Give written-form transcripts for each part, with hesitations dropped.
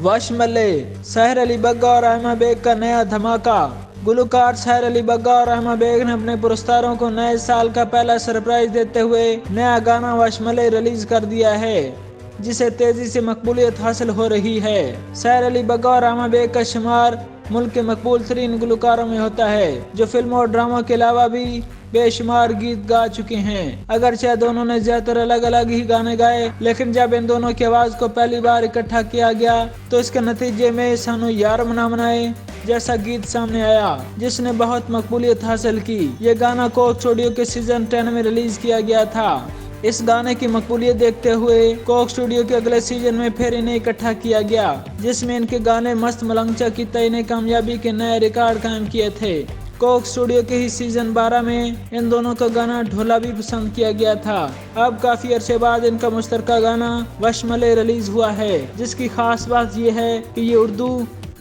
वश मल्ले, सहर अली बग्गा और अहमा बेग का नया धमाका। गुलकार सहर अली बग्गा और अहमा बेग ने अपने पुरस्कारों को नए साल का पहला सरप्राइज देते हुए नया गाना वश मल्ले रिलीज कर दिया है, जिसे तेजी से मकबूलियत हासिल हो रही है। सहर अली बग्गा और अहमा बेग का शुमार मुल्क के मकबूल तरीन गुलकारों में होता है, जो फिल्मों और ड्रामों के अलावा भी बेशुमार गीत गा चुके हैं। अगरचे दोनों ने ज्यादातर अलग अलग ही गाने गाए, लेकिन जब इन दोनों की आवाज को पहली बार इकट्ठा किया गया तो इसके नतीजे में सानू यार मना मनाए जैसा गीत सामने आया, जिसने बहुत मकबूलियत हासिल की। ये गाना कोक स्टूडियो के सीजन 10 में रिलीज किया गया था। इस गाने की मकबूलियत देखते हुए कोक स्टूडियो के अगले सीजन में फिर इन्हें इकट्ठा किया गया, जिसमें इनके गाने मस्त मलंगचा की तय कामयाबी के नए रिकॉर्ड कायम किए थे। कोक स्टूडियो के ही सीजन 12 में इन दोनों का गाना ढोला भी पसंद किया गया था। अब काफी अरसे बाद इनका मुश्तरका गाना वश मल्ले रिलीज हुआ है, जिसकी खास बात यह है कि ये उर्दू,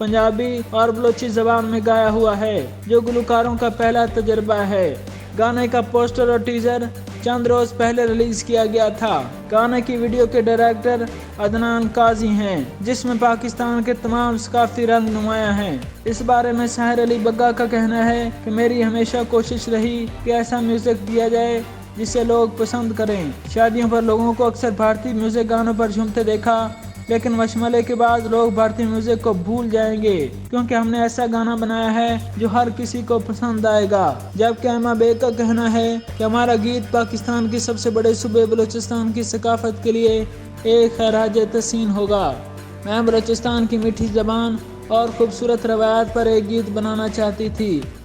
पंजाबी और बलोची जबान में गाया हुआ है, जो गुलकारों का पहला तजर्बा है। गाने का पोस्टर और टीजर चंद रोज पहले रिलीज किया गया था। गाने की वीडियो के डायरेक्टर अदनान काजी हैं, जिसमें पाकिस्तान के तमाम सकाफती रंग नुमाया हैं। इस बारे में सहर अली बग्गा का कहना है कि मेरी हमेशा कोशिश रही कि ऐसा म्यूजिक दिया जाए जिसे लोग पसंद करें। शादियों पर लोगों को अक्सर भारतीय म्यूजिक गानों पर झूमते देखा, लेकिन वश मल्ले के बाद लोग भारतीय म्यूजिक को भूल जाएंगे, क्योंकि हमने ऐसा गाना बनाया है जो हर किसी को पसंद आएगा। जबकि अहमा बेग का कहना है कि हमारा गीत पाकिस्तान के सबसे बड़े सूबे बलूचिस्तान की सकाफत के लिए एक खैराज तहसीन होगा। मैं बलूचिस्तान की मीठी जबान और खूबसूरत रवायत पर एक गीत बनाना चाहती थी,